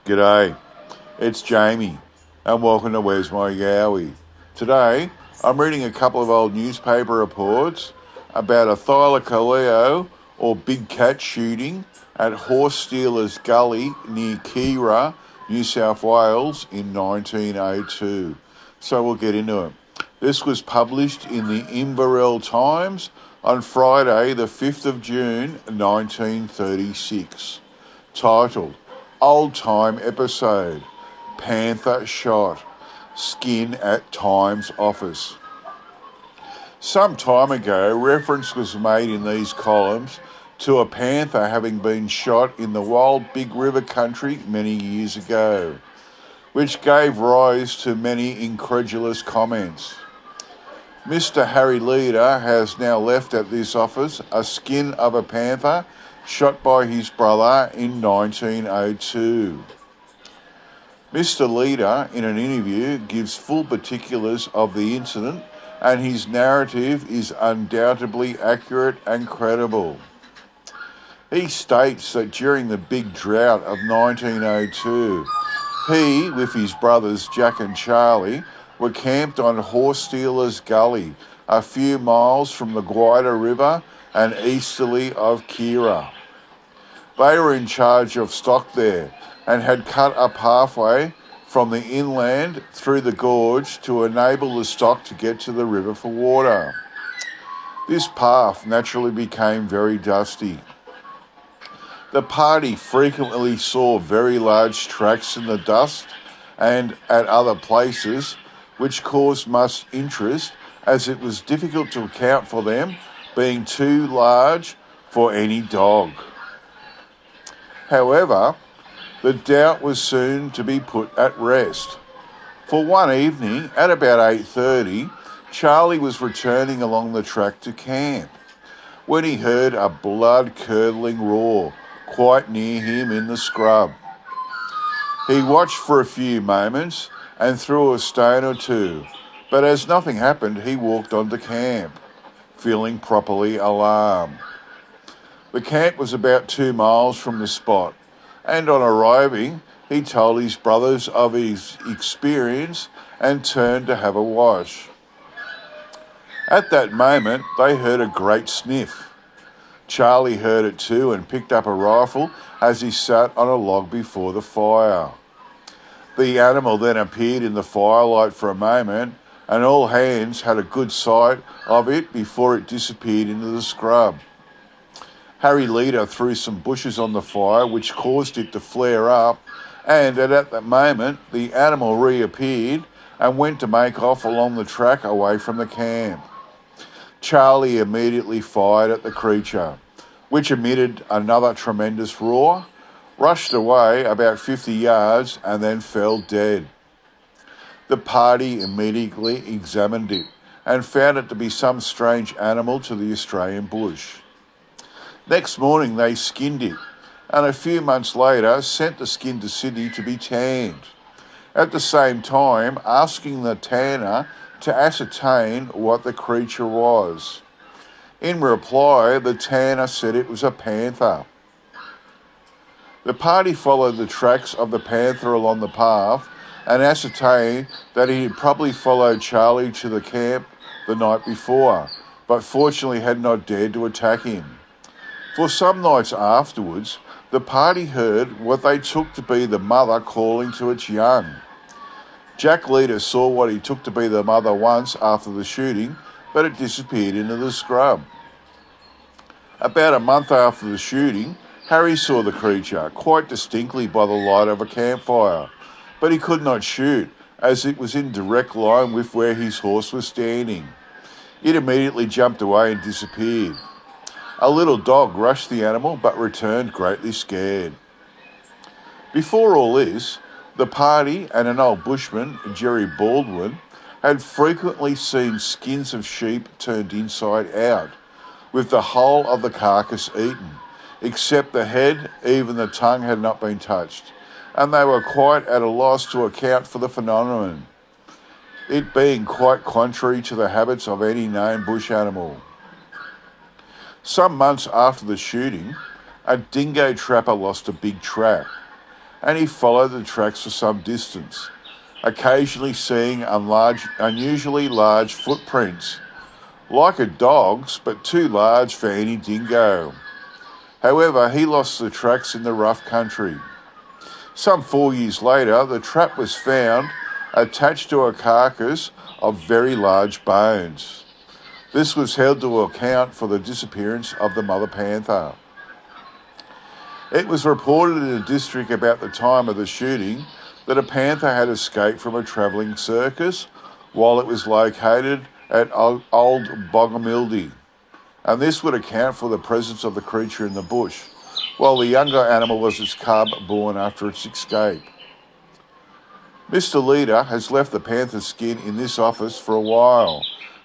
G'day, it's Jamie, and welcome to Where's My Yowie. Today, I'm reading a couple of old newspaper reports about a Thylacoleo, or big cat shooting, at Horse Stealers Gully near Keira, New South Wales in 1902. So we'll get into it. This was published in the Inverell Times on Friday, the 5th of June, 1936. Titled, Old Time Episode, Panther Shot, Skin at Times Office. Some time ago, reference was made in these columns to a panther having been shot in the wild Big River country many years ago, which gave rise to many incredulous comments. Mr. Harry Leader has now left at this office a skin of a panther shot by his brother in 1902. Mr. Leader, in an interview, gives full particulars of the incident, and his narrative is undoubtedly accurate and credible. He states that during the big drought of 1902, he, with his brothers Jack and Charlie, were camped on Horse Stealers Gully, a few miles from the Guida River and easterly of Keira. They were in charge of stock there and had cut a pathway from the inland through the gorge to enable the stock to get to the river for water. This path naturally became very dusty. The party frequently saw very large tracks in the dust and at other places, which caused much interest as it was difficult to account for them being too large for any dog. However, the doubt was soon to be put at rest. For one evening, at about 8:30, Charlie was returning along the track to camp when he heard a blood-curdling roar quite near him in the scrub. He watched for a few moments and threw a stone or two, but as nothing happened, he walked on to camp, feeling properly alarmed. The camp was about 2 miles from the spot, and on arriving, he told his brothers of his experience and turned to have a wash. At that moment, they heard a great sniff. Charlie heard it too and picked up a rifle as he sat on a log before the fire. The animal then appeared in the firelight for a moment, and all hands had a good sight of it before it disappeared into the scrub. Harry Leader threw some bushes on the fire, which caused it to flare up, and at that moment the animal reappeared and went to make off along the track away from the camp. Charlie immediately fired at the creature, which emitted another tremendous roar, rushed away about 50 yards, and then fell dead. The party immediately examined it and found it to be some strange animal to the Australian bush. Next morning they skinned it, and a few months later sent the skin to Sydney to be tanned, at the same time asking the tanner to ascertain what the creature was. In reply, the tanner said it was a panther. The party followed the tracks of the panther along the path and ascertained that he had probably followed Charlie to the camp the night before, but fortunately had not dared to attack him. For some nights afterwards, the party heard what they took to be the mother calling to its young. Jack Leader saw what he took to be the mother once after the shooting, but it disappeared into the scrub. About a month after the shooting, Harry saw the creature quite distinctly by the light of a campfire, but he could not shoot as it was in direct line with where his horse was standing. It immediately jumped away and disappeared. A little dog rushed the animal but returned greatly scared. Before all this, the party and an old bushman, Jerry Baldwin, had frequently seen skins of sheep turned inside out, with the whole of the carcass eaten, except the head. Even the tongue had not been touched, and they were quite at a loss to account for the phenomenon, it being quite contrary to the habits of any known bush animal. Some months after the shooting, a dingo trapper lost a big trap, and he followed the tracks for some distance, occasionally seeing unusually large footprints, like a dog's, but too large for any dingo. However, he lost the tracks in the rough country. Some 4 years later, the trap was found attached to a carcass of very large bones. This was held to account for the disappearance of the mother panther. It was reported in the district about the time of the shooting that a panther had escaped from a travelling circus while it was located at Old Bogomildy, and this would account for the presence of the creature in the bush, while the younger animal was its cub born after its escape. Mr. Leader has left the panther skin in this office for a while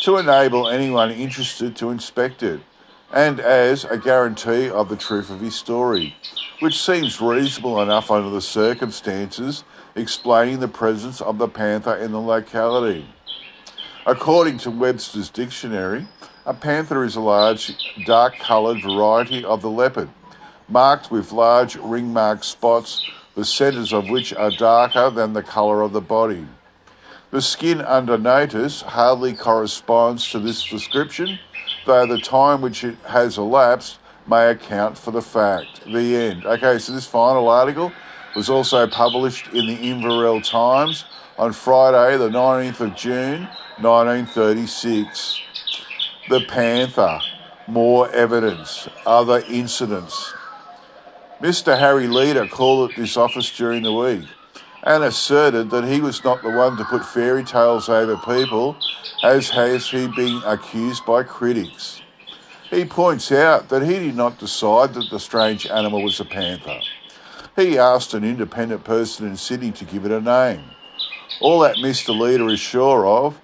to enable anyone interested to inspect it, and as a guarantee of the truth of his story, which seems reasonable enough under the circumstances explaining the presence of the panther in the locality. According to Webster's dictionary, a panther is a large, dark-coloured variety of the leopard, marked with large ring-marked spots, the centres of which are darker than the colour of the body. The skin under notice hardly corresponds to this description, though the time which it has elapsed may account for the fact. The end. Okay, so this final article was also published in the Inverell Times on Friday, the 19th of June, 1936. The panther. More evidence. Other incidents. Mr. Harry Leader called at this office during the week and asserted that he was not the one to put fairy tales over people, as has he been accused by critics. He points out that he did not decide that the strange animal was a panther. He asked an independent person in Sydney to give it a name. All that Mr. Leader is sure of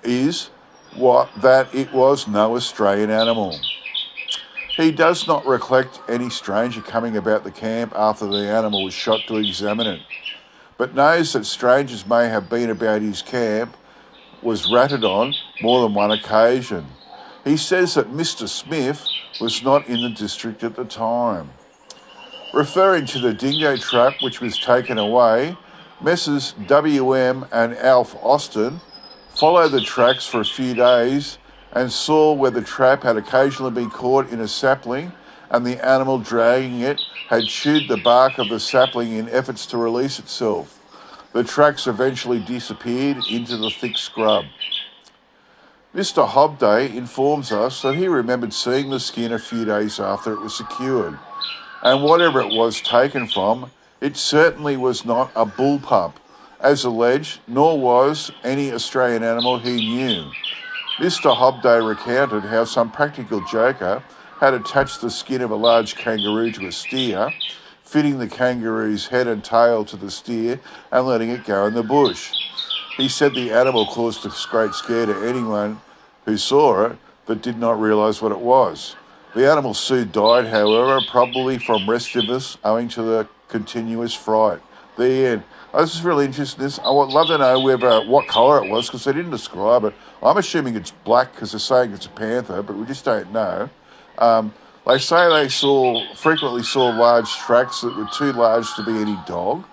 is that it was no Australian animal. He does not recollect any stranger coming about the camp after the animal was shot to examine it, but knows that strangers may have been about his camp, was ratted on more than one occasion. He says that Mr. Smith was not in the district at the time. Referring to the dingo trap which was taken away, Messrs. W.M. and Alf Austin followed the tracks for a few days and saw where the trap had occasionally been caught in a sapling and the animal dragging it had chewed the bark of the sapling in efforts to release itself. The tracks eventually disappeared into the thick scrub. Mr. Hobday informs us that he remembered seeing the skin a few days after it was secured, and whatever it was taken from, it certainly was not a bull pup, as alleged, nor was any Australian animal he knew. Mr. Hobday recounted how some practical joker had attached the skin of a large kangaroo to a steer, fitting the kangaroo's head and tail to the steer and letting it go in the bush. He said the animal caused a great scare to anyone who saw it, but did not realise what it was. The animal soon died, however, probably from restiveness owing to the continuous fright. The end. This is really interesting. I would love to know what colour it was, because they didn't describe it. I'm assuming it's black because they're saying it's a panther, but we just don't know. They say they frequently saw large tracks that were too large to be any dog.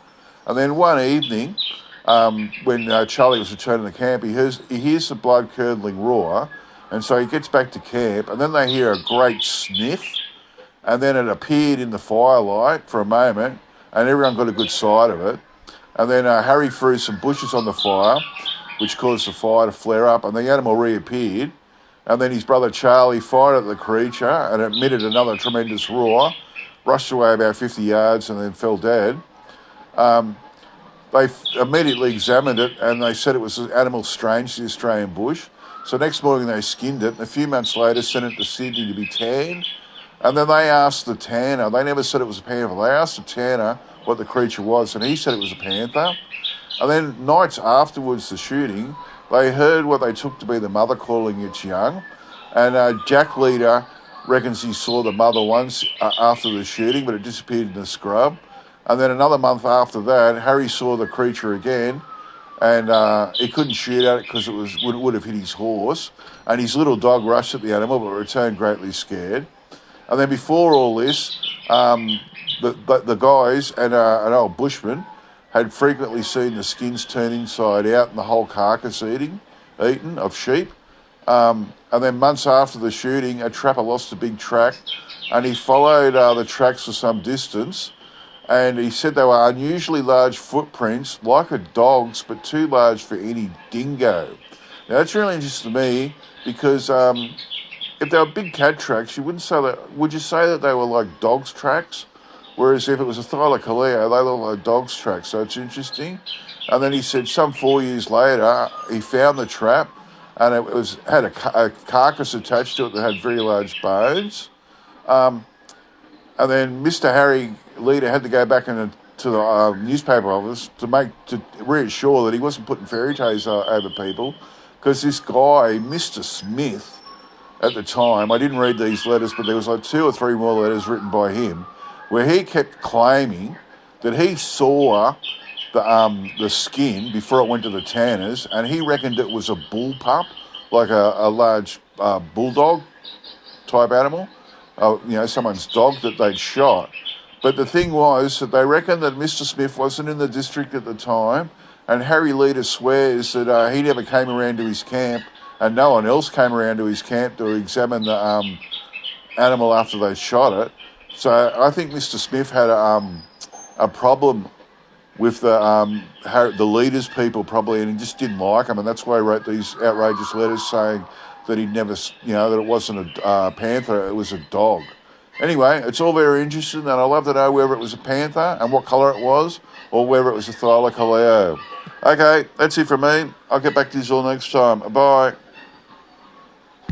And then one evening, when Charlie was returning to camp, he hears the blood-curdling roar, and so he gets back to camp, and then they hear a great sniff, and then it appeared in the firelight for a moment, and everyone got a good sight of it. And then Harry threw some bushes on the fire, which caused the fire to flare up, and the animal reappeared. And then his brother Charlie fired at the creature and emitted another tremendous roar, rushed away about 50 yards and then fell dead. They immediately examined it and they said it was an animal strange to the Australian bush. So next morning they skinned it, and a few months later sent it to Sydney to be tanned. And then they asked the tanner, they never said it was a panther, they asked the tanner what the creature was, and he said it was a panther. And then nights afterwards the shooting, they heard what they took to be the mother calling its young, and Jack Leader reckons he saw the mother once after the shooting, but it disappeared in the scrub. And then another month after that, Harry saw the creature again, and he couldn't shoot at it because it would have hit his horse, and his little dog rushed at the animal but returned greatly scared. And then before all this, the guys and an old bushman had frequently seen the skins turn inside out and the whole carcass eaten of sheep. And then months after the shooting, a trapper lost a big track, and he followed the tracks for some distance, and he said they were unusually large footprints, like a dog's, but too large for any dingo. Now, that's really interesting to me, because if they were big cat tracks, you wouldn't say that. Would you say that they were like dogs' tracks? Whereas if it was a Thylacoleo, they look like dogs' tracks. So it's interesting. And then he said some 4 years later, he found the trap, and it had a carcass attached to it that had very large bones. And then Mr. Harry Leader had to go back to the newspaper office to reassure that he wasn't putting fairy tales over people, because this guy, Mr. Smith, at the time, I didn't read these letters, but there was like 2 or 3 more letters written by him, where he kept claiming that he saw the skin before it went to the tanners, and he reckoned it was a bull pup, like a large bulldog type animal, someone's dog that they'd shot. But the thing was that they reckoned that Mr. Smith wasn't in the district at the time, and Harry Leader swears that he never came around to his camp, and no one else came around to his camp to examine the animal after they shot it. So I think Mr. Smith had a problem with the leaders' people probably, and he just didn't like them, and that's why he wrote these outrageous letters saying that he'd never, that it wasn't a panther, it was a dog. Anyway, it's all very interesting, and I'd love to know whether it was a panther and what colour it was, or whether it was a Thylacoleo. Okay, that's it from me. I'll get back to you all next time. Bye.